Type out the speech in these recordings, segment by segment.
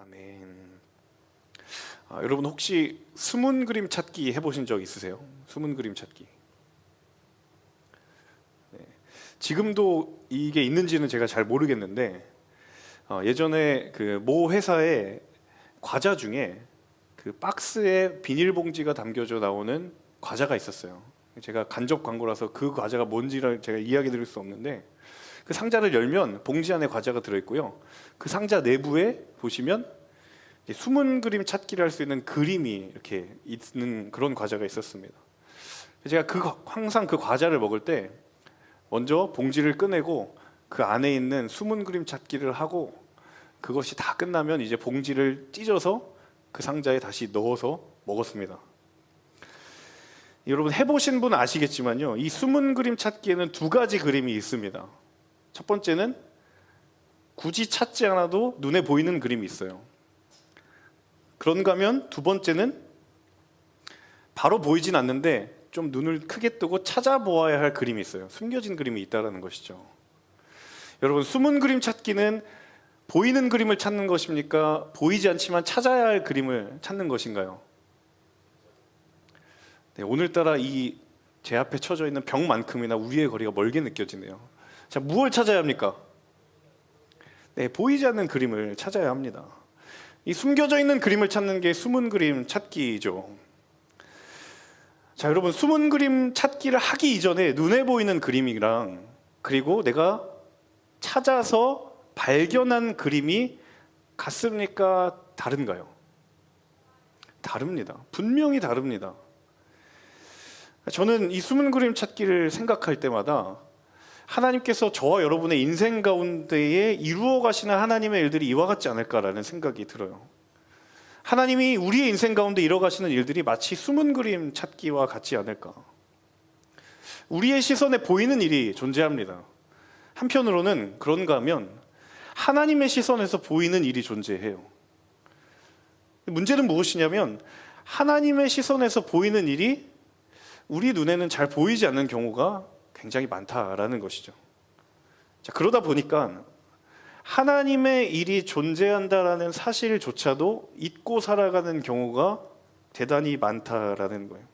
아멘. 여러분 혹시 숨은 그림 찾기 해보신 적 있으세요? 숨은 그림 찾기. 네. 지금도 이게 있는지는 제가 잘 모르겠는데 예전에 그 모 회사의 과자 중에 그 박스에 비닐봉지가 담겨져 나오는 과자가 있었어요. 제가 간접 광고라서 그 과자가 뭔지를 제가 이야기 드릴 수 없는데, 그 상자를 열면 봉지 안에 과자가 들어있고요, 그 상자 내부에 보시면 숨은 그림 찾기를 할 수 있는 그림이 이렇게 있는 그런 과자가 있었습니다. 제가 항상 그 과자를 먹을 때 먼저 봉지를 꺼내고 그 안에 있는 숨은 그림 찾기를 하고, 그것이 다 끝나면 이제 봉지를 찢어서 그 상자에 다시 넣어서 먹었습니다. 여러분 해보신 분 아시겠지만요, 이 숨은 그림 찾기에는 두 가지 그림이 있습니다. 첫 번째는 굳이 찾지 않아도 눈에 보이는 그림이 있어요. 그런가 하면 두 번째는 바로 보이진 않는데 좀 눈을 크게 뜨고 찾아보아야 할 그림이 있어요. 숨겨진 그림이 있다는 것이죠. 여러분, 숨은 그림 찾기는 보이는 그림을 찾는 것입니까? 보이지 않지만 찾아야 할 그림을 찾는 것인가요? 네, 오늘따라 이 제 앞에 쳐져 있는 벽만큼이나 우리의 거리가 멀게 느껴지네요. 자, 무엇을 찾아야 합니까? 네, 보이지 않는 그림을 찾아야 합니다. 이 숨겨져 있는 그림을 찾는 게 숨은 그림 찾기죠. 자, 여러분, 숨은 그림 찾기를 하기 이전에 눈에 보이는 그림이랑 그리고 내가 찾아서 발견한 그림이 같습니까? 다른가요? 다릅니다. 분명히 다릅니다. 저는 이 숨은 그림 찾기를 생각할 때마다 하나님께서 저와 여러분의 인생 가운데에 이루어 가시는 하나님의 일들이 이와 같지 않을까라는 생각이 들어요. 하나님이 우리의 인생 가운데 이루어 가시는 일들이 마치 숨은 그림 찾기와 같지 않을까. 우리의 시선에 보이는 일이 존재합니다. 한편으로는 그런가 하면 하나님의 시선에서 보이는 일이 존재해요. 문제는 무엇이냐면 하나님의 시선에서 보이는 일이 우리 눈에는 잘 보이지 않는 경우가 굉장히 많다라는 것이죠. 자, 그러다 보니까 하나님의 일이 존재한다라는 사실조차도 잊고 살아가는 경우가 대단히 많다라는 거예요.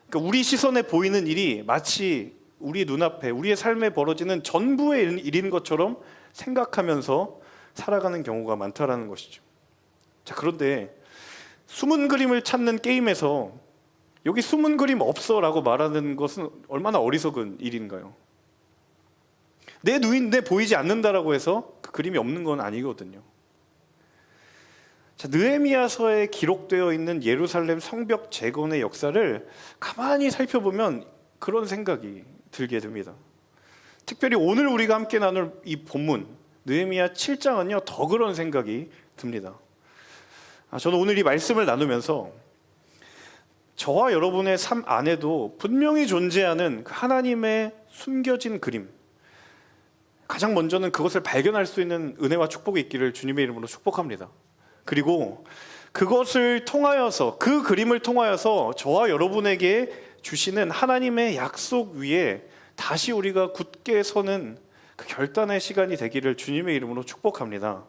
그러니까 우리 시선에 보이는 일이 마치 우리 눈앞에 우리의 삶에 벌어지는 전부의 일인 것처럼 생각하면서 살아가는 경우가 많다라는 것이죠. 자, 그런데 숨은 그림을 찾는 게임에서 여기 숨은 그림 없어 라고 말하는 것은 얼마나 어리석은 일인가요? 내 눈에 보이지 않는다라고 해서 그 그림이 없는 건 아니거든요. 자, 느헤미야서에 기록되어 있는 예루살렘 성벽 재건의 역사를 가만히 살펴보면 그런 생각이 들게 됩니다. 특별히 오늘 우리가 함께 나눌 이 본문 느헤미야 7장은요 더 그런 생각이 듭니다. 저는 오늘 이 말씀을 나누면서 저와 여러분의 삶 안에도 분명히 존재하는 하나님의 숨겨진 그림, 가장 먼저는 그것을 발견할 수 있는 은혜와 축복이 있기를 주님의 이름으로 축복합니다. 그리고 그것을 통하여서, 그 그림을 통하여서 저와 여러분에게 주시는 하나님의 약속 위에 다시 우리가 굳게 서는 그 결단의 시간이 되기를 주님의 이름으로 축복합니다.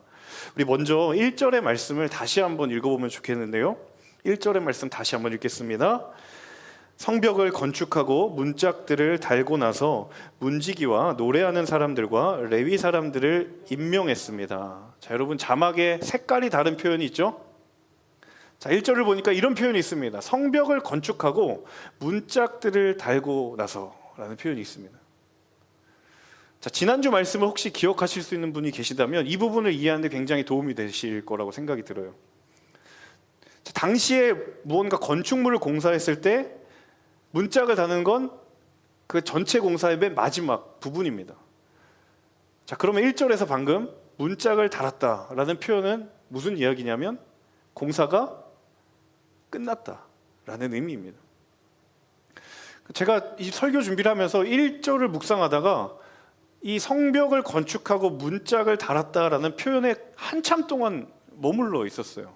우리 먼저 1절의 말씀을 다시 한번 읽어보면 좋겠는데요, 1절의 말씀 다시 한번 읽겠습니다. 성벽을 건축하고 문짝들을 달고 나서 문지기와 노래하는 사람들과 레위 사람들을 임명했습니다. 자, 여러분 자막에 색깔이 다른 표현이 있죠? 자, 1절을 보니까 이런 표현이 있습니다. 성벽을 건축하고 문짝들을 달고 나서 라는 표현이 있습니다. 자, 지난주 말씀을 혹시 기억하실 수 있는 분이 계시다면 이 부분을 이해하는 데 굉장히 도움이 되실 거라고 생각이 들어요. 자, 당시에 무언가 건축물을 공사했을 때 문짝을 다는 건 그 전체 공사의 맨 마지막 부분입니다. 자, 그러면 1절에서 방금 문짝을 달았다라는 표현은 무슨 이야기냐면 공사가 끝났다라는 의미입니다. 제가 이 설교 준비를 하면서 1절을 묵상하다가 이 성벽을 건축하고 문짝을 달았다라는 표현에 한참 동안 머물러 있었어요.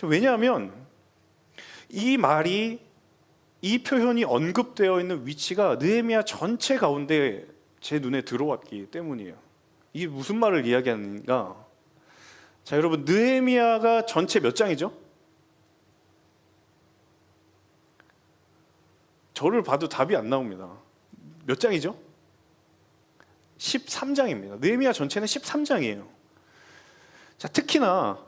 왜냐하면 이 말이, 이 표현이 언급되어 있는 위치가 느헤미야 전체 가운데 제 눈에 들어왔기 때문이에요. 이게 무슨 말을 이야기하는가? 자, 여러분, 느헤미야가 전체 몇 장이죠? 저를 봐도 답이 안 나옵니다. 몇 장이죠? 13장입니다. 느헤미야 전체는 13장이에요. 자, 특히나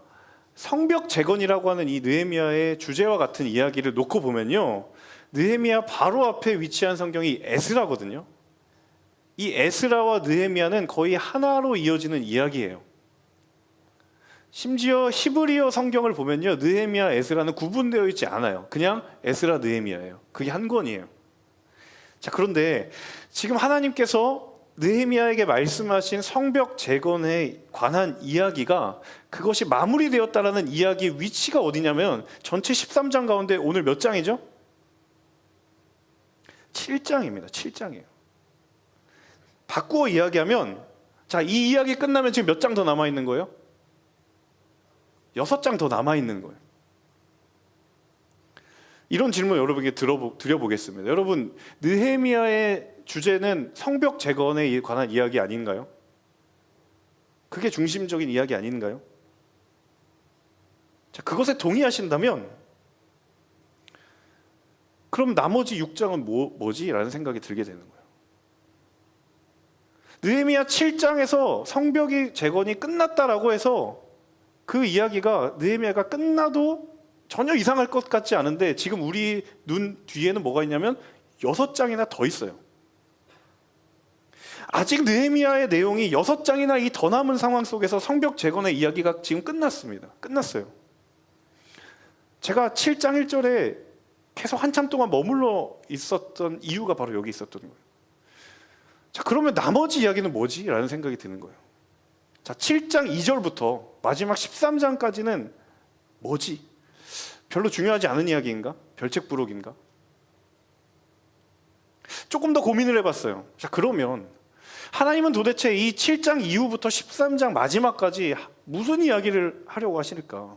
성벽 재건이라고 하는 이 느헤미야의 주제와 같은 이야기를 놓고 보면요, 느헤미야 바로 앞에 위치한 성경이 에스라거든요. 이 에스라와 느헤미야는 거의 하나로 이어지는 이야기예요. 심지어 히브리어 성경을 보면요, 느헤미야, 에스라는 구분되어 있지 않아요. 그냥 에스라, 느헤미야예요. 그게 한 권이에요. 자, 그런데 지금 하나님께서 느헤미야에게 말씀하신 성벽 재건에 관한 이야기가, 그것이 마무리되었다라는 이야기 위치가 어디냐면 전체 13장 가운데 오늘 몇 장이죠? 7장입니다. 7장이에요. 바꾸어 이야기하면, 자, 이 이야기 끝나면 지금 몇 장 더 남아있는 거예요? 6장 더 남아있는 거예요. 이런 질문 여러분에게 드려보겠습니다. 여러분, 느헤미야의 주제는 성벽 재건에 관한 이야기 아닌가요? 그게 중심적인 이야기 아닌가요? 자, 그것에 동의하신다면 그럼 나머지 6장은 뭐지? 라는 생각이 들게 되는 거예요. 느헤미야 7장에서 성벽이 재건이 끝났다라고 해서 그 이야기가, 느헤미야가 끝나도 전혀 이상할 것 같지 않은데, 지금 우리 눈 뒤에는 뭐가 있냐면 6장이나 더 있어요. 아직 느헤미야의 내용이 6장이나 이 더 남은 상황 속에서 성벽 재건의 이야기가 지금 끝났습니다. 끝났어요. 제가 7장 1절에 계속 한참 동안 머물러 있었던 이유가 바로 여기 있었던 거예요. 자, 그러면 나머지 이야기는 뭐지? 라는 생각이 드는 거예요. 자, 7장 2절부터 마지막 13장까지는 뭐지? 별로 중요하지 않은 이야기인가? 별책부록인가? 조금 더 고민을 해봤어요. 자, 그러면 하나님은 도대체 이 7장 이후부터 13장 마지막까지 무슨 이야기를 하려고 하실까?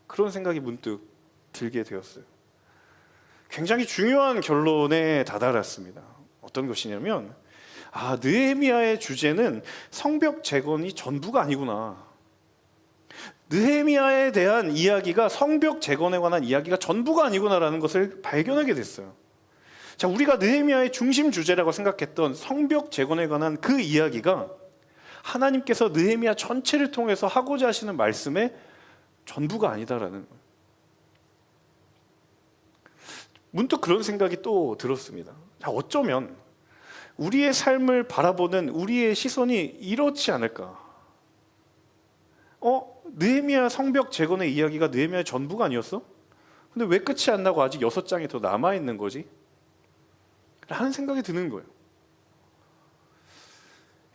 그런 생각이 문득 들게 되었어요. 굉장히 중요한 결론에 다다랐습니다. 어떤 것이냐면, 느헤미야의 주제는 성벽 재건이 전부가 아니구나. 느헤미야에 대한 이야기가 성벽 재건에 관한 이야기가 전부가 아니구나라는 것을 발견하게 됐어요. 자, 우리가 느헤미야의 중심 주제라고 생각했던 성벽 재건에 관한 그 이야기가 하나님께서 느헤미야 전체를 통해서 하고자 하시는 말씀의 전부가 아니다라는 거예요. 문득 그런 생각이 또 들었습니다. 자, 어쩌면 우리의 삶을 바라보는 우리의 시선이 이렇지 않을까? 느헤미야 성벽 재건의 이야기가 느헤미야의 전부가 아니었어? 근데 왜 끝이 안 나고 아직 6장이 더 남아있는 거지? 라는 생각이 드는 거예요.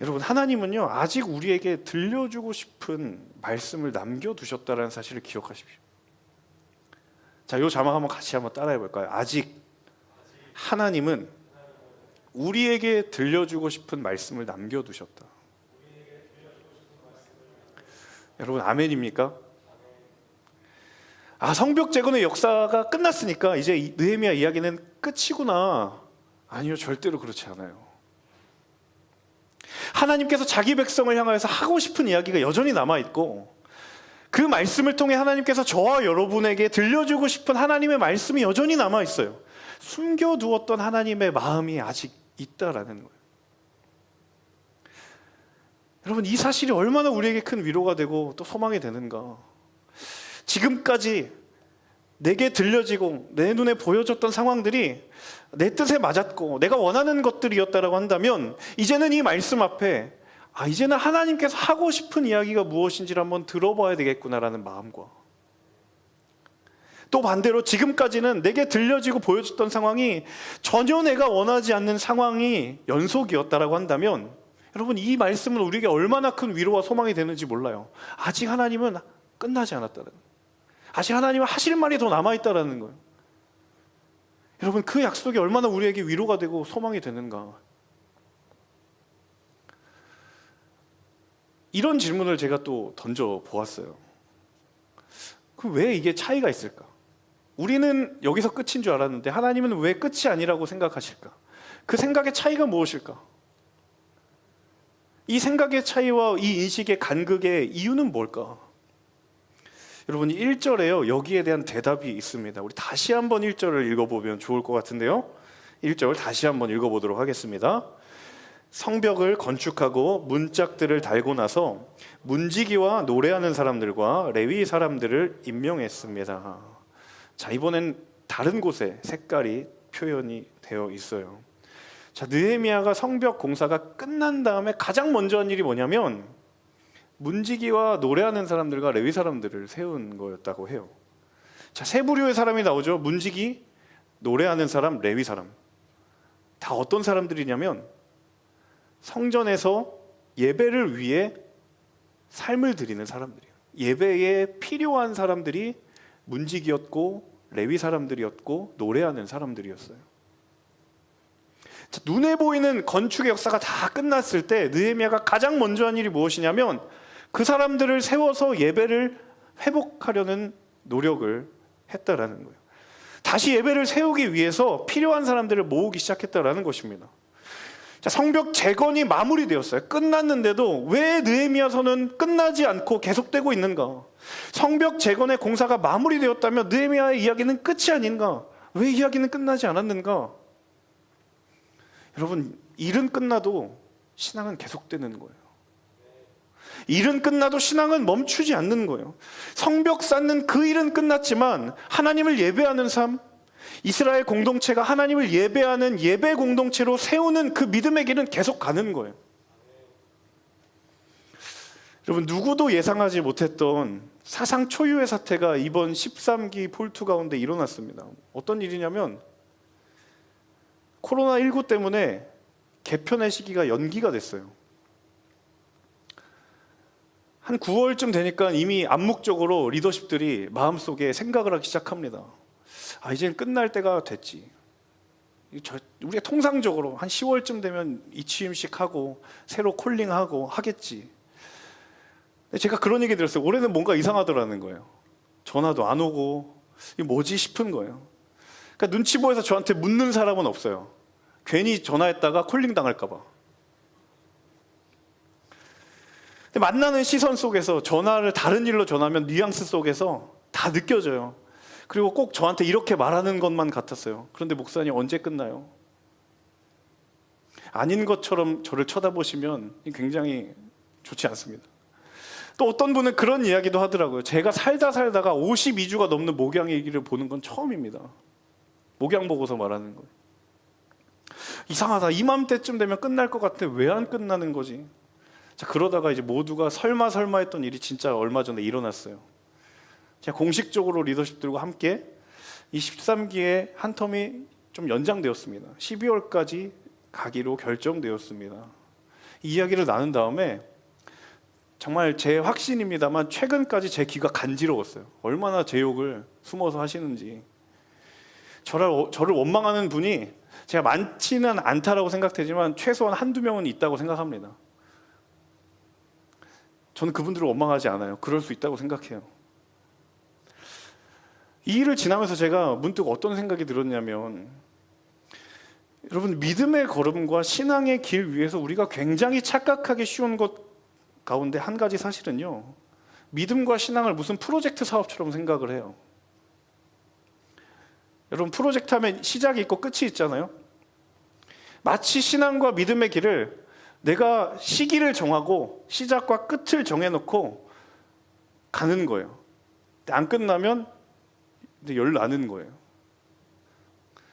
여러분, 하나님은요, 아직 우리에게 들려주고 싶은 말씀을 남겨두셨다는 사실을 기억하십시오. 자, 이 자막 한번 같이 한번 따라해 볼까요? 아직 하나님은 우리에게 들려주고 싶은 말씀을 남겨두셨다. 여러분, 아멘입니까? 성벽 재건의 역사가 끝났으니까 이제 느헤미야 이야기는 끝이구나. 아니요, 절대로 그렇지 않아요. 하나님께서 자기 백성을 향하여서 하고 싶은 이야기가 여전히 남아있고, 그 말씀을 통해 하나님께서 저와 여러분에게 들려주고 싶은 하나님의 말씀이 여전히 남아있어요. 숨겨두었던 하나님의 마음이 아직 있다라는 거예요. 여러분, 이 사실이 얼마나 우리에게 큰 위로가 되고 또 소망이 되는가. 지금까지 내게 들려지고 내 눈에 보여졌던 상황들이 내 뜻에 맞았고 내가 원하는 것들이었다라고 한다면, 이제는 이 말씀 앞에 이제는 하나님께서 하고 싶은 이야기가 무엇인지를 한번 들어봐야 되겠구나라는 마음과, 또 반대로 지금까지는 내게 들려지고 보여졌던 상황이 전혀 내가 원하지 않는 상황이 연속이었다라고 한다면, 여러분, 이 말씀은 우리에게 얼마나 큰 위로와 소망이 되는지 몰라요. 아직 하나님은 끝나지 않았다는 거예요. 아직 하나님은 하실 말이 더 남아있다는 거예요. 여러분, 그 약속이 얼마나 우리에게 위로가 되고 소망이 되는가. 이런 질문을 제가 또 던져보았어요. 왜 이게 차이가 있을까? 우리는 여기서 끝인 줄 알았는데 하나님은 왜 끝이 아니라고 생각하실까? 그 생각의 차이가 무엇일까? 이 생각의 차이와 이 인식의 간극의 이유는 뭘까? 여러분 1절에요. 여기에 대한 대답이 있습니다. 우리 다시 한번 1절을 읽어보면 좋을 것 같은데요. 1절 다시 한번 읽어보도록 하겠습니다. 성벽을 건축하고 문짝들을 달고 나서 문지기와 노래하는 사람들과 레위 사람들을 임명했습니다. 자, 이번엔 다른 곳에 색깔이 표현이 되어 있어요. 자, 느헤미야가 성벽 공사가 끝난 다음에 가장 먼저 한 일이 뭐냐면 문지기와 노래하는 사람들과 레위 사람들을 세운 거였다고 해요. 자, 세 부류의 사람이 나오죠. 문지기, 노래하는 사람, 레위 사람. 다 어떤 사람들이냐면 성전에서 예배를 위해 삶을 드리는 사람들이에요. 예배에 필요한 사람들이 문지기였고 레위 사람들이었고 노래하는 사람들이었어요. 자, 눈에 보이는 건축의 역사가 다 끝났을 때 느헤미야가 가장 먼저 한 일이 무엇이냐면 그 사람들을 세워서 예배를 회복하려는 노력을 했다라는 거예요. 다시 예배를 세우기 위해서 필요한 사람들을 모으기 시작했다라는 것입니다. 자, 성벽 재건이 마무리되었어요. 끝났는데도 왜 느헤미야서는 끝나지 않고 계속되고 있는가? 성벽 재건의 공사가 마무리되었다면 느헤미야의 이야기는 끝이 아닌가? 왜 이야기는 끝나지 않았는가? 여러분, 일은 끝나도 신앙은 계속되는 거예요. 일은 끝나도 신앙은 멈추지 않는 거예요. 성벽 쌓는 그 일은 끝났지만 하나님을 예배하는 삶, 이스라엘 공동체가 하나님을 예배하는 예배 공동체로 세우는 그 믿음의 길은 계속 가는 거예요. 여러분, 누구도 예상하지 못했던 사상 초유의 사태가 이번 13기 폴투 가운데 일어났습니다. 어떤 일이냐면 코로나19 때문에 개편의 시기가 연기가 됐어요. 한 9월쯤 되니까 이미 암묵적으로 리더십들이 마음속에 생각을 하기 시작합니다. 아, 이제는 끝날 때가 됐지. 우리가 통상적으로 한 10월쯤 되면 이취임식 하고 새로 콜링하고 하겠지. 제가 그런 얘기 들었어요. 올해는 뭔가 이상하더라는 거예요. 전화도 안 오고 이게 뭐지 싶은 거예요. 그러니까 눈치 보여서 저한테 묻는 사람은 없어요. 괜히 전화했다가 콜링 당할까 봐. 근데 만나는 시선 속에서 전화를 다른 일로 전하면 뉘앙스 속에서 다 느껴져요. 그리고 꼭 저한테 이렇게 말하는 것만 같았어요. 그런데 목사님 언제 끝나요? 아닌 것처럼 저를 쳐다보시면 굉장히 좋지 않습니다. 또 어떤 분은 그런 이야기도 하더라고요. 제가 살다가 52주가 넘는 목양일기를 보는 건 처음입니다. 목양 보고서 말하는 거예요. 이상하다. 이맘때쯤 되면 끝날 것 같아. 왜 안 끝나는 거지? 자, 그러다가 이제 모두가 설마 했던 일이 진짜 얼마 전에 일어났어요. 제가 공식적으로 리더십들과 함께 이 13기의 한 텀이 좀 연장되었습니다. 12월까지 가기로 결정되었습니다. 이 이야기를 나눈 다음에 정말 제 확신입니다만 최근까지 제 귀가 간지러웠어요. 얼마나 제 욕을 숨어서 하시는지. 저를 원망하는 분이 제가 많지는 않다라고 생각되지만 최소한 한두 명은 있다고 생각합니다. 저는 그분들을 원망하지 않아요. 그럴 수 있다고 생각해요. 이 일을 지나면서 제가 문득 어떤 생각이 들었냐면, 여러분, 믿음의 걸음과 신앙의 길 위에서 우리가 굉장히 착각하기 쉬운 것 가운데 한 가지 사실은요, 믿음과 신앙을 무슨 프로젝트 사업처럼 생각을 해요. 여러분, 프로젝트 하면 시작이 있고 끝이 있잖아요. 마치 신앙과 믿음의 길을 내가 시기를 정하고 시작과 끝을 정해놓고 가는 거예요. 안 끝나면 이제 열 나는 거예요.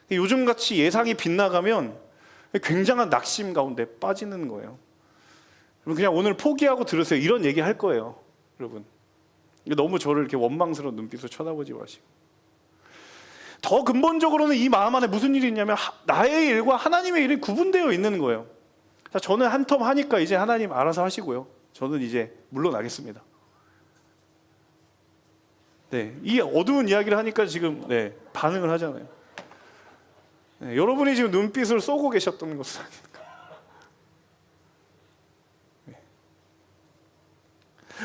요즘같이 예상이 빗나가면 굉장한 낙심 가운데 빠지는 거예요. 그냥 오늘 포기하고 들으세요. 이런 얘기 할 거예요, 여러분. 너무 저를 이렇게 원망스러운 눈빛으로 쳐다보지 마시고. 더 근본적으로는 이 마음 안에 무슨 일이 있냐면 나의 일과 하나님의 일이 구분되어 있는 거예요. 자, 저는 한 텀 하니까 이제 하나님 알아서 하시고요. 저는 이제 물러나겠습니다. 네, 이 어두운 이야기를 하니까 지금 반응을 하잖아요. 여러분이 지금 눈빛을 쏘고 계셨던 것은 아닌가.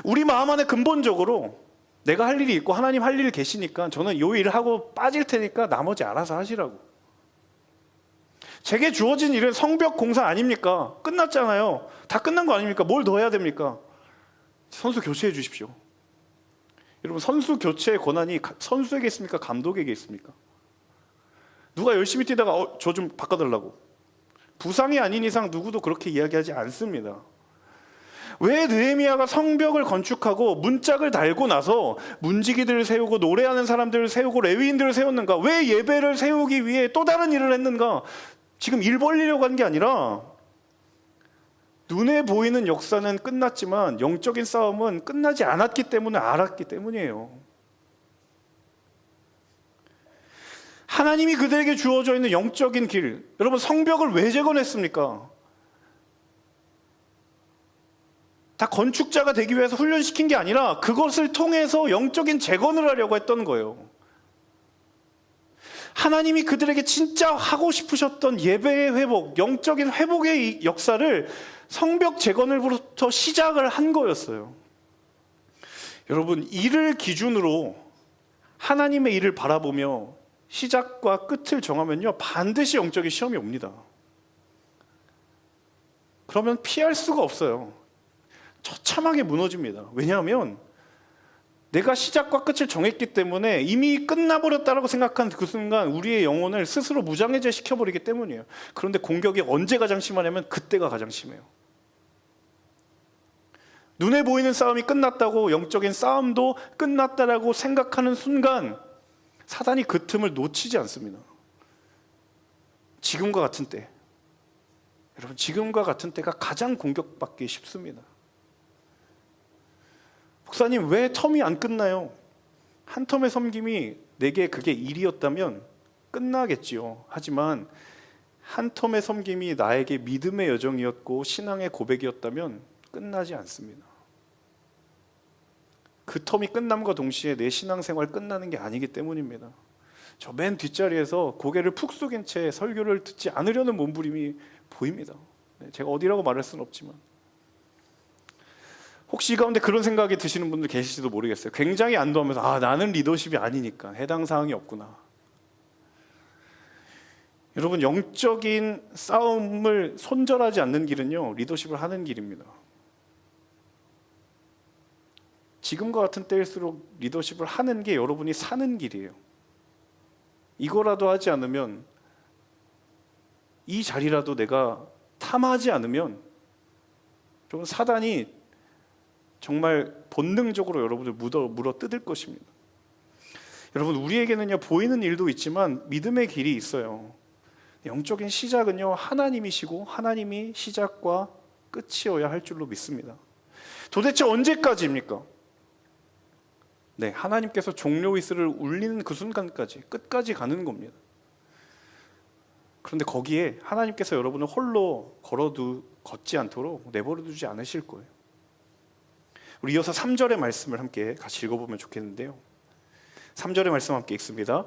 우리 마음 안에 근본적으로 내가 할 일이 있고 하나님 할 일이 계시니까 저는 이 일을 하고 빠질 테니까 나머지 알아서 하시라고. 제게 주어진 일은 성벽 공사 아닙니까? 끝났잖아요. 다 끝난 거 아닙니까? 뭘 더 해야 됩니까? 선수 교체해 주십시오. 여러분, 선수 교체의 권한이 선수에게 있습니까? 감독에게 있습니까? 누가 열심히 뛰다가 저 좀 바꿔달라고, 부상이 아닌 이상 누구도 그렇게 이야기하지 않습니다. 왜 느헤미야가 성벽을 건축하고 문짝을 달고 나서 문지기들을 세우고 노래하는 사람들을 세우고 레위인들을 세웠는가? 왜 예배를 세우기 위해 또 다른 일을 했는가? 지금 일 벌리려고 한 게 아니라, 눈에 보이는 역사는 끝났지만 영적인 싸움은 끝나지 않았기 때문에 알았기 때문이에요. 하나님이 그들에게 주어져 있는 영적인 길, 여러분, 성벽을 왜 재건했습니까? 다 건축자가 되기 위해서 훈련시킨 게 아니라 그것을 통해서 영적인 재건을 하려고 했던 거예요. 하나님이 그들에게 진짜 하고 싶으셨던 예배의 회복, 영적인 회복의 역사를 성벽 재건으로부터 시작을 한 거였어요. 여러분, 일을 기준으로 하나님의 일을 바라보며 시작과 끝을 정하면요, 반드시 영적인 시험이 옵니다. 그러면 피할 수가 없어요. 처참하게 무너집니다. 왜냐하면 내가 시작과 끝을 정했기 때문에 이미 끝나버렸다고 생각한 그 순간 우리의 영혼을 스스로 무장해제 시켜버리기 때문이에요. 그런데 공격이 언제 가장 심하냐면 그때가 가장 심해요. 눈에 보이는 싸움이 끝났다고, 영적인 싸움도 끝났다라고 생각하는 순간 사단이 그 틈을 놓치지 않습니다. 지금과 같은 때, 여러분, 지금과 같은 때가 가장 공격받기 쉽습니다. 목사님, 왜 텀이 안 끝나요? 한 텀의 섬김이 내게 그게 일이었다면 끝나겠지요. 하지만 한 텀의 섬김이 나에게 믿음의 여정이었고 신앙의 고백이었다면 끝나지 않습니다. 그 텀이 끝남과 동시에 내 신앙생활 끝나는 게 아니기 때문입니다. 저 맨 뒷자리에서 고개를 푹 숙인 채 설교를 듣지 않으려는 몸부림이 보입니다. 제가 어디라고 말할 수는 없지만, 혹시 이 가운데 그런 생각이 드시는 분들 계실지도 모르겠어요. 굉장히 안도하면서 나는 리더십이 아니니까 해당 사항이 없구나. 여러분, 영적인 싸움을 손절하지 않는 길은요, 리더십을 하는 길입니다. 지금과 같은 때일수록 리더십을 하는 게 여러분이 사는 길이에요. 이거라도 하지 않으면, 이 자리라도 내가 탐하지 않으면, 여러분, 사단이 정말 본능적으로 여러분을 물어 뜯을 것입니다. 여러분, 우리에게는요, 보이는 일도 있지만 믿음의 길이 있어요. 영적인 시작은요, 하나님이시고 하나님이 시작과 끝이어야 할 줄로 믿습니다. 도대체 언제까지입니까? 네, 하나님께서 종료 휘슬을 울리는 그 순간까지, 끝까지 가는 겁니다. 그런데 거기에 하나님께서 여러분을 홀로 걷지 않도록 내버려 두지 않으실 거예요. 우리 이어서 3절의 말씀을 함께 같이 읽어보면 좋겠는데요, 3절의 말씀 함께 읽습니다.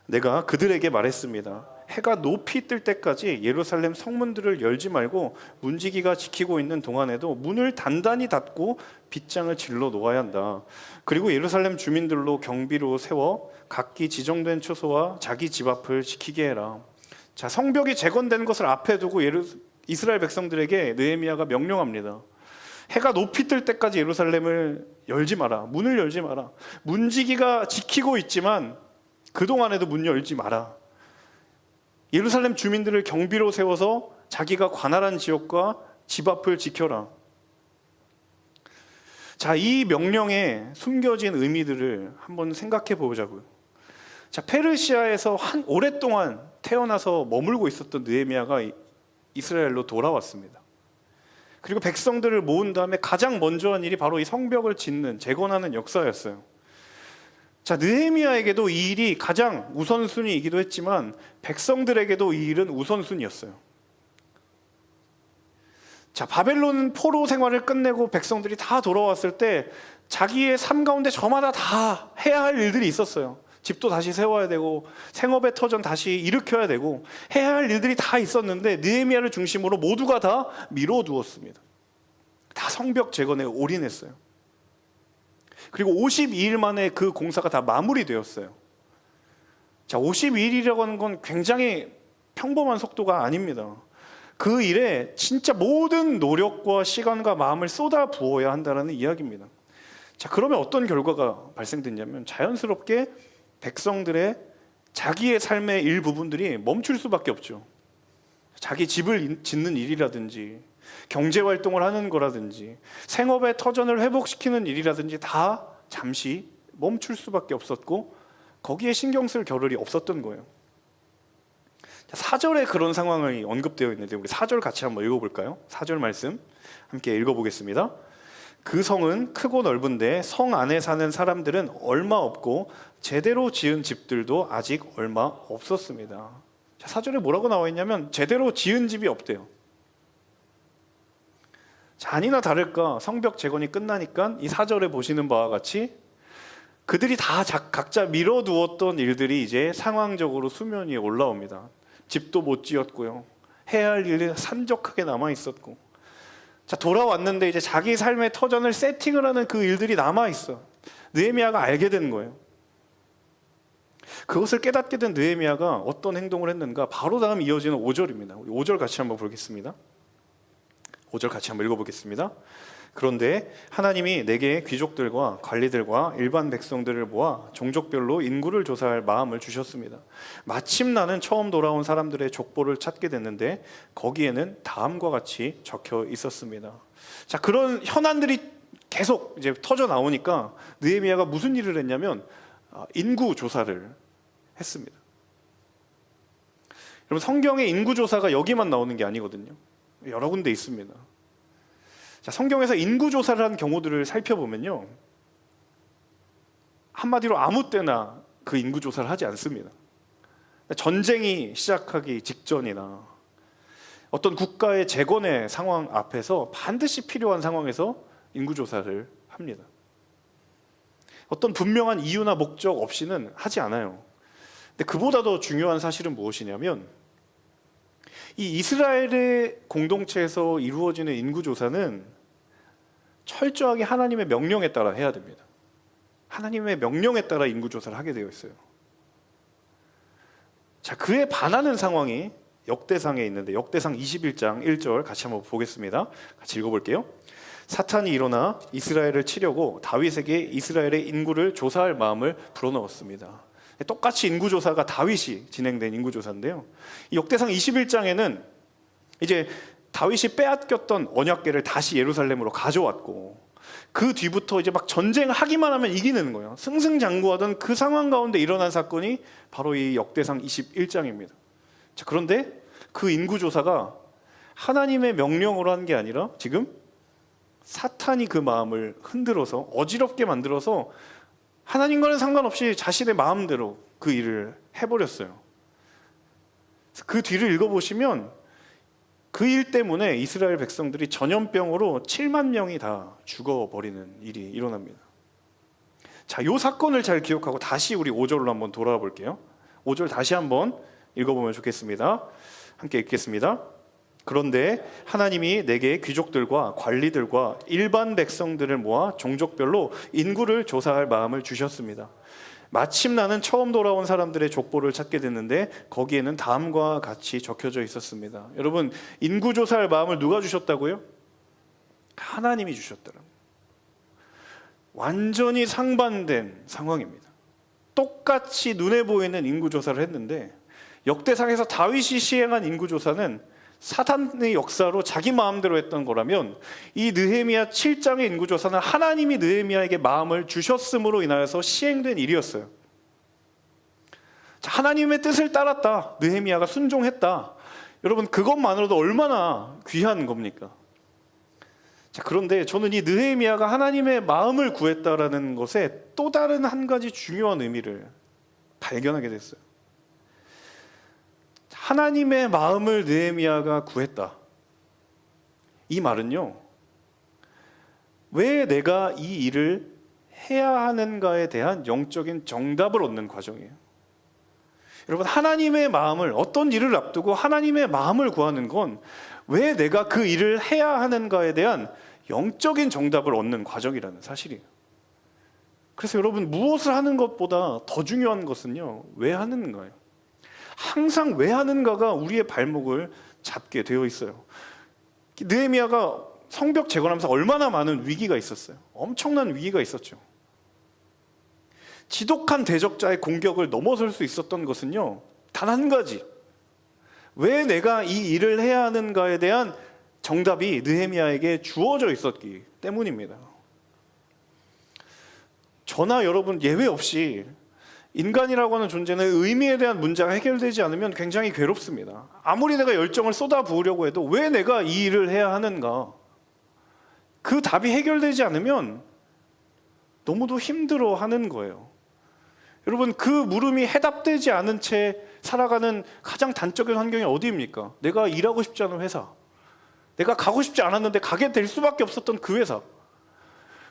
내가 그들에게 말했습니다. 해가 높이 뜰 때까지 예루살렘 성문들을 열지 말고 문지기가 지키고 있는 동안에도 문을 단단히 닫고 빗장을 질러 놓아야 한다. 그리고 예루살렘 주민들로 경비로 세워 각기 지정된 처소와 자기 집 앞을 지키게 해라. 자, 성벽이 재건된 것을 앞에 두고 이스라엘 백성들에게 느헤미야가 명령합니다. 해가 높이 뜰 때까지 예루살렘을 열지 마라. 문을 열지 마라. 문지기가 지키고 있지만 그동안에도 문 열지 마라. 예루살렘 주민들을 경비로 세워서 자기가 관할한 지역과 집 앞을 지켜라. 자, 이 명령에 숨겨진 의미들을 한번 생각해 보자고요. 자, 페르시아에서 오랫동안 태어나서 머물고 있었던 느헤미야가 이스라엘로 돌아왔습니다. 그리고 백성들을 모은 다음에 가장 먼저 한 일이 바로 이 성벽을 짓는, 재건하는 역사였어요. 자, 느헤미야에게도 이 일이 가장 우선순위이기도 했지만 백성들에게도 이 일은 우선순위였어요. 자, 바벨론 포로 생활을 끝내고 백성들이 다 돌아왔을 때 자기의 삶 가운데 저마다 다 해야 할 일들이 있었어요. 집도 다시 세워야 되고 생업의 터전 다시 일으켜야 되고 해야 할 일들이 다 있었는데 느헤미야를 중심으로 모두가 다 미뤄두었습니다. 다 성벽 재건에 올인했어요. 그리고 52일 만에 그 공사가 다 마무리되었어요. 자, 52일이라고 하는 건 굉장히 평범한 속도가 아닙니다. 그 일에 진짜 모든 노력과 시간과 마음을 쏟아 부어야 한다는 이야기입니다. 자, 그러면 어떤 결과가 발생됐냐면 자연스럽게 백성들의 자기의 삶의 일부분들이 멈출 수밖에 없죠. 자기 집을 짓는 일이라든지 경제 활동을 하는 거라든지 생업의 터전을 회복시키는 일이라든지 다 잠시 멈출 수밖에 없었고 거기에 신경 쓸 겨를이 없었던 거예요. 4절에 그런 상황이 언급되어 있는데 우리 4절 같이 한번 읽어볼까요? 4절 말씀 함께 읽어보겠습니다. 그 성은 크고 넓은데 성 안에 사는 사람들은 얼마 없고 제대로 지은 집들도 아직 얼마 없었습니다. 4절에 뭐라고 나와 있냐면 제대로 지은 집이 없대요. 자, 아니나 다를까 성벽 재건이 끝나니까 이 4절에 보시는 바와 같이 그들이 다 각자 미뤄두었던 일들이 이제 상황적으로 수면 위에 올라옵니다. 집도 못 지었고요. 해야 할 일이 산적하게 남아 있었고, 자, 돌아왔는데 이제 자기 삶의 터전을 세팅을 하는 그 일들이 남아 있어. 느헤미야가 알게 된 거예요. 그것을 깨닫게 된 느헤미야가 어떤 행동을 했는가? 바로 다음 이어지는 5절입니다. 우리 5절 같이 한번 보겠습니다. 5절 같이 한번 읽어보겠습니다. 그런데 하나님이 내게 귀족들과 관리들과 일반 백성들을 모아 종족별로 인구를 조사할 마음을 주셨습니다. 마침 나는 처음 돌아온 사람들의 족보를 찾게 됐는데 거기에는 다음과 같이 적혀 있었습니다. 자, 그런 현안들이 계속 이제 터져 나오니까 느헤미야가 무슨 일을 했냐면 인구 조사를 했습니다. 여러분, 성경의 인구 조사가 여기만 나오는 게 아니거든요. 여러 군데 있습니다. 자, 성경에서 인구 조사를 한 경우들을 살펴보면요, 한마디로 아무 때나 그 인구 조사를 하지 않습니다. 전쟁이 시작하기 직전이나 어떤 국가의 재건의 상황 앞에서 반드시 필요한 상황에서 인구 조사를 합니다. 어떤 분명한 이유나 목적 없이는 하지 않아요. 근데 그보다 더 중요한 사실은 무엇이냐면 이 이스라엘의 공동체에서 이루어지는 인구조사는 철저하게 하나님의 명령에 따라 해야 됩니다. 하나님의 명령에 따라 인구조사를 하게 되어 있어요. 자, 그에 반하는 상황이 역대상에 있는데 역대상 21장 1절 같이 한번 보겠습니다. 같이 읽어볼게요. 사탄이 일어나 이스라엘을 치려고 다윗에게 이스라엘의 인구를 조사할 마음을 불어넣었습니다. 똑같이 인구조사가 다윗이 진행된 인구조사인데요, 이 역대상 21장에는 이제 다윗이 빼앗겼던 언약궤를 다시 예루살렘으로 가져왔고 그 뒤부터 이제 막 전쟁하기만 하면 이기는 거예요. 승승장구하던 그 상황 가운데 일어난 사건이 바로 이 역대상 21장입니다. 자, 그런데 그 인구조사가 하나님의 명령으로 한 게 아니라 지금 사탄이 그 마음을 흔들어서 어지럽게 만들어서 하나님과는 상관없이 자신의 마음대로 그 일을 해버렸어요. 그 뒤를 읽어보시면 그 일 때문에 이스라엘 백성들이 전염병으로 7만 명이 다 죽어버리는 일이 일어납니다. 자, 이 사건을 잘 기억하고 다시 우리 5절로 한번 돌아와 볼게요. 5절 다시 한번 읽어보면 좋겠습니다. 함께 읽겠습니다. 그런데 하나님이 내게 귀족들과 관리들과 일반 백성들을 모아 종족별로 인구를 조사할 마음을 주셨습니다. 마침 나는 처음 돌아온 사람들의 족보를 찾게 됐는데 거기에는 다음과 같이 적혀져 있었습니다. 여러분, 인구 조사할 마음을 누가 주셨다고요? 하나님이 주셨더라고요. 완전히 상반된 상황입니다. 똑같이 눈에 보이는 인구 조사를 했는데 역대상에서 다윗이 시행한 인구 조사는 사탄의 역사로 자기 마음대로 했던 거라면 이 느헤미야 7장의 인구조사는 하나님이 느헤미야에게 마음을 주셨음으로 인하여서 시행된 일이었어요. 자, 하나님의 뜻을 따랐다, 느헤미야가 순종했다. 여러분, 그것만으로도 얼마나 귀한 겁니까? 자, 그런데 저는 이 느헤미야가 하나님의 마음을 구했다라는 것에 또 다른 한 가지 중요한 의미를 발견하게 됐어요. 하나님의 마음을 느헤미야가 구했다. 이 말은요, 왜 내가 이 일을 해야 하는가에 대한 영적인 정답을 얻는 과정이에요. 여러분, 하나님의 마음을, 어떤 일을 앞두고 하나님의 마음을 구하는 건 왜 내가 그 일을 해야 하는가에 대한 영적인 정답을 얻는 과정이라는 사실이에요. 그래서 여러분, 무엇을 하는 것보다 더 중요한 것은요, 왜 하는가예요. 항상 왜 하는가가 우리의 발목을 잡게 되어 있어요. 느헤미야가 성벽 재건하면서 얼마나 많은 위기가 있었어요. 엄청난 위기가 있었죠. 지독한 대적자의 공격을 넘어설 수 있었던 것은요, 단 한 가지. 왜 내가 이 일을 해야 하는가에 대한 정답이 느헤미야에게 주어져 있었기 때문입니다. 저나 여러분 예외 없이 인간이라고 하는 존재는 의미에 대한 문제가 해결되지 않으면 굉장히 괴롭습니다. 아무리 내가 열정을 쏟아부으려고 해도 왜 내가 이 일을 해야 하는가? 그 답이 해결되지 않으면 너무도 힘들어하는 거예요. 여러분, 그 물음이 해답되지 않은 채 살아가는 가장 단적인 환경이 어디입니까? 내가 일하고 싶지 않은 회사, 내가 가고 싶지 않았는데 가게 될 수밖에 없었던 그 회사.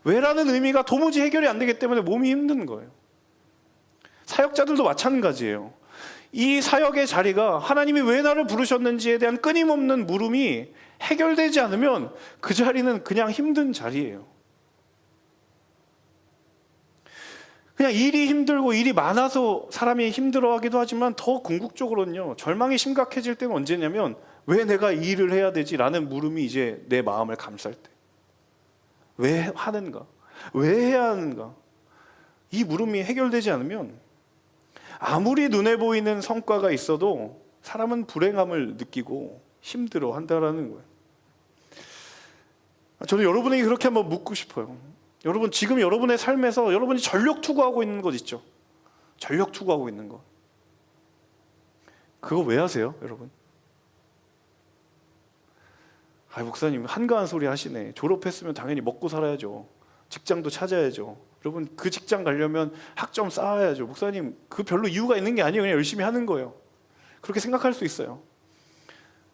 왜라는 의미가 도무지 해결이 안 되기 때문에 몸이 힘든 거예요. 사역자들도 마찬가지예요. 이 사역의 자리가 하나님이 왜 나를 부르셨는지에 대한 끊임없는 물음이 해결되지 않으면 그 자리는 그냥 힘든 자리예요. 그냥 일이 힘들고 일이 많아서 사람이 힘들어하기도 하지만 더 궁극적으로는요, 절망이 심각해질 때는 언제냐면 왜 내가 이 일을 해야 되지? 라는 물음이 이제 내 마음을 감쌀 때. 왜 하는가? 왜 해야 하는가? 이 물음이 해결되지 않으면 아무리 눈에 보이는 성과가 있어도 사람은 불행함을 느끼고 힘들어 한다라는 거예요. 저는 여러분에게 그렇게 한번 묻고 싶어요. 여러분, 지금 여러분의 삶에서 여러분이 전력 투구하고 있는 것 있죠? 전력 투구하고 있는 것. 그거 왜 하세요, 여러분? 목사님 한가한 소리 하시네. 졸업했으면 당연히 먹고 살아야죠. 직장도 찾아야죠. 여러분, 그 직장 가려면 학점 쌓아야죠. 목사님, 그 별로 이유가 있는 게 아니에요. 그냥 열심히 하는 거예요. 그렇게 생각할 수 있어요.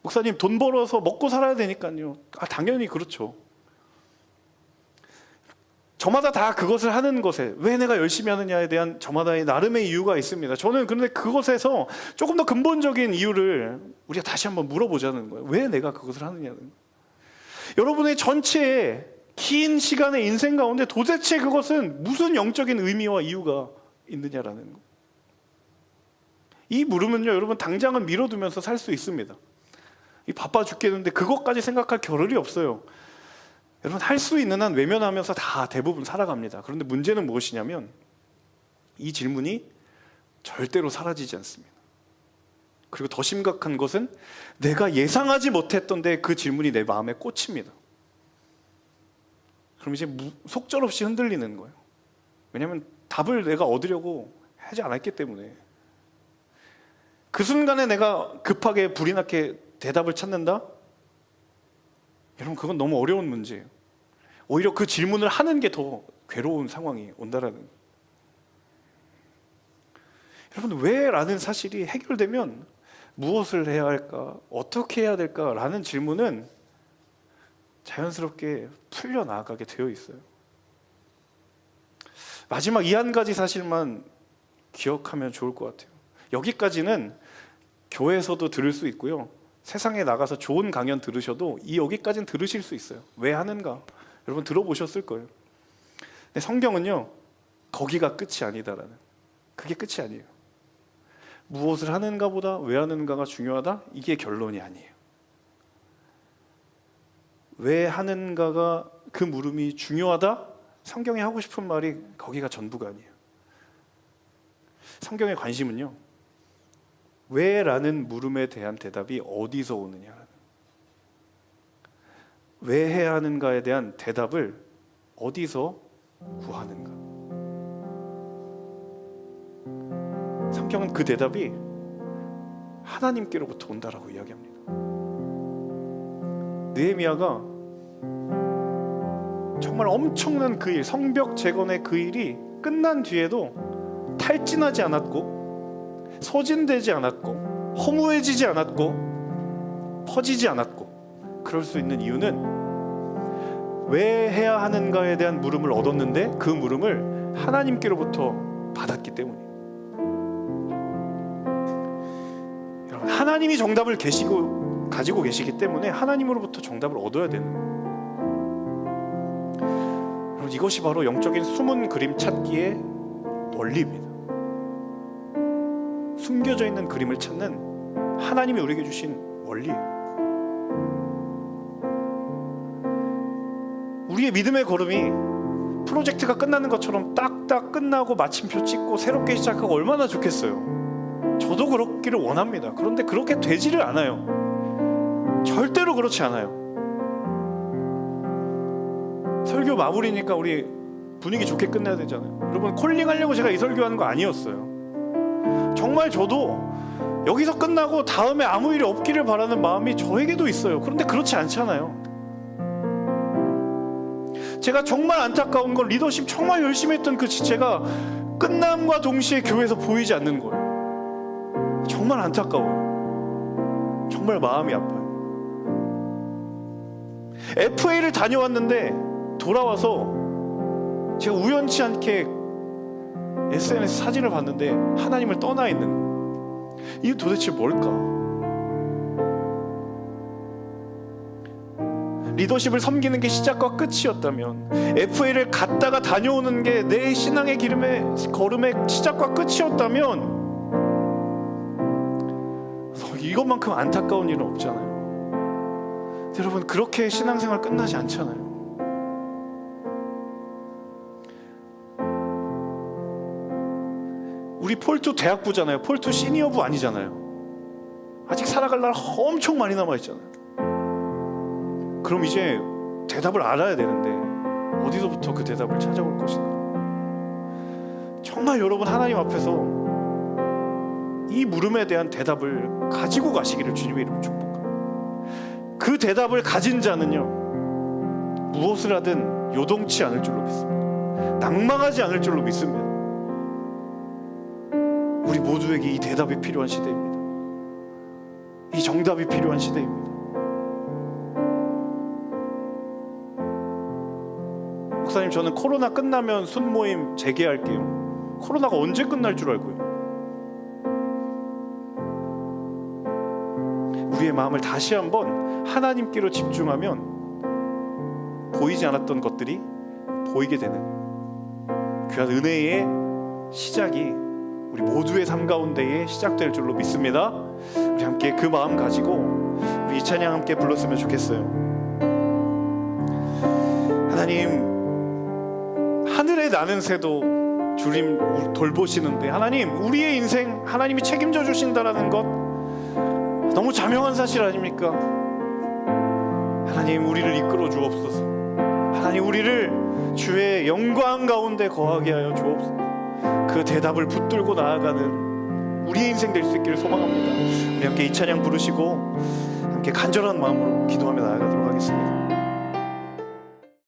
목사님, 돈 벌어서 먹고 살아야 되니까요. 당연히 그렇죠. 저마다 다 그것을 하는 것에 왜 내가 열심히 하느냐에 대한 저마다의 나름의 이유가 있습니다. 저는 그런데 그것에서 조금 더 근본적인 이유를 우리가 다시 한번 물어보자는 거예요. 왜 내가 그것을 하느냐는 거예요. 여러분의 전체의 긴 시간의 인생 가운데 도대체 그것은 무슨 영적인 의미와 이유가 있느냐라는 거. 이 물음은요, 여러분 당장은 미뤄두면서 살 수 있습니다. 바빠 죽겠는데 그것까지 생각할 겨를이 없어요. 여러분, 할 수 있는 한 외면하면서 다 대부분 살아갑니다. 그런데 문제는 무엇이냐면 이 질문이 절대로 사라지지 않습니다. 그리고 더 심각한 것은 내가 예상하지 못했던데 그 질문이 내 마음에 꽂힙니다. 그럼 이제 속절없이 흔들리는 거예요. 왜냐하면 답을 내가 얻으려고 하지 않았기 때문에. 그 순간에 내가 급하게 불이 나게 대답을 찾는다? 여러분, 그건 너무 어려운 문제예요. 오히려 그 질문을 하는 게 더 괴로운 상황이 온다라는 거예요. 여러분, 왜라는 사실이 해결되면 무엇을 해야 할까? 어떻게 해야 될까? 라는 질문은 자연스럽게 풀려나가게 되어 있어요. 마지막 이 한 가지 사실만 기억하면 좋을 것 같아요. 여기까지는 교회에서도 들을 수 있고요, 세상에 나가서 좋은 강연 들으셔도 여기까지는 들으실 수 있어요. 왜 하는가? 여러분 들어보셨을 거예요. 근데 성경은요, 거기가 끝이 아니다라는, 그게 끝이 아니에요. 무엇을 하는가 보다 왜 하는가가 중요하다? 이게 결론이 아니에요. 왜 하는가가, 그 물음이 중요하다? 성경이 하고 싶은 말이 거기가 전부가 아니에요. 성경의 관심은요, 왜라는 물음에 대한 대답이 어디서 오느냐, 왜 해야 하는가에 대한 대답을 어디서 구하는가. 성경은 그 대답이 하나님께로부터 온다라고 이야기합니다. 느헤미야가 정말 엄청난 그 일, 성벽 재건의 그 일이 끝난 뒤에도 탈진하지 않았고, 소진되지 않았고, 허무해지지 않았고, 퍼지지 않았고, 그럴 수 있는 이유는 왜 해야 하는가에 대한 물음을 얻었는데 그 물음을 하나님께로부터 받았기 때문이에요. 여러분, 하나님이 정답을 가지고 계시기 때문에 하나님으로부터 정답을 얻어야 되는 거예요. 여러분, 이것이 바로 영적인 숨은 그림 찾기의 원리입니다. 숨겨져 있는 그림을 찾는 하나님이 우리에게 주신 원리예요. 믿음의 걸음이 프로젝트가 끝나는 것처럼 딱딱 끝나고 마침표 찍고 새롭게 시작하고 얼마나 좋겠어요. 저도 그렇기를 원합니다. 그런데 그렇게 되지를 않아요. 절대로 그렇지 않아요. 설교 마무리니까 우리 분위기 좋게 끝내야 되잖아요. 여러분, 콜링하려고 제가 이 설교하는 거 아니었어요. 정말 저도 여기서 끝나고 다음에 아무 일이 없기를 바라는 마음이 저에게도 있어요. 그런데 그렇지 않잖아요. 제가 정말 안타까운 건 리더십 정말 열심히 했던 그 지체가 끝남과 동시에 교회에서 보이지 않는 거예요. 정말 안타까워요. 정말 마음이 아파요. FA를 다녀왔는데 돌아와서 제가 우연치 않게 SNS 사진을 봤는데 하나님을 떠나 있는, 이게 도대체 뭘까? 리더십을 섬기는 게 시작과 끝이었다면, FA를 갔다가 다녀오는 게 내 신앙의 걸음의 시작과 끝이었다면, 이것만큼 안타까운 일은 없잖아요. 여러분, 그렇게 신앙생활 끝나지 않잖아요. 우리 폴투 대학부잖아요. 폴투 시니어부 아니잖아요. 아직 살아갈 날 엄청 많이 남아있잖아요. 그럼 이제 대답을 알아야 되는데 어디서부터 그 대답을 찾아올 것인가? 정말 여러분, 하나님 앞에서 이 물음에 대한 대답을 가지고 가시기를 주님의 이름으로 축복합니다. 그 대답을 가진 자는요, 무엇을 하든 요동치 않을 줄로 믿습니다. 낭망하지 않을 줄로 믿습니다. 우리 모두에게 이 대답이 필요한 시대입니다. 이 정답이 필요한 시대입니다. 목사님, 저는 코로나 끝나면 순모임 재개할게요. 코로나가 언제 끝날 줄 알고요. 우리의 마음을 다시 한번 하나님께로 집중하면 보이지 않았던 것들이 보이게 되는 귀한 은혜의 시작이 우리 모두의 삶 가운데에 시작될 줄로 믿습니다. 우리 함께 그 마음 가지고 우리 이 찬양 함께 불렀으면 좋겠어요. 하나님, 하늘에 나는 새도 주님 돌보시는데, 하나님, 우리의 인생 하나님이 책임져 주신다라는 것 너무 자명한 사실 아닙니까? 하나님, 우리를 이끌어 주옵소서. 하나님, 우리를 주의 영광 가운데 거하게 하여 주옵소서. 그 대답을 붙들고 나아가는 우리의 인생 될 수 있기를 소망합니다. 우리 함께 이 찬양 부르시고 함께 간절한 마음으로 기도하며 나아가도록 하겠습니다.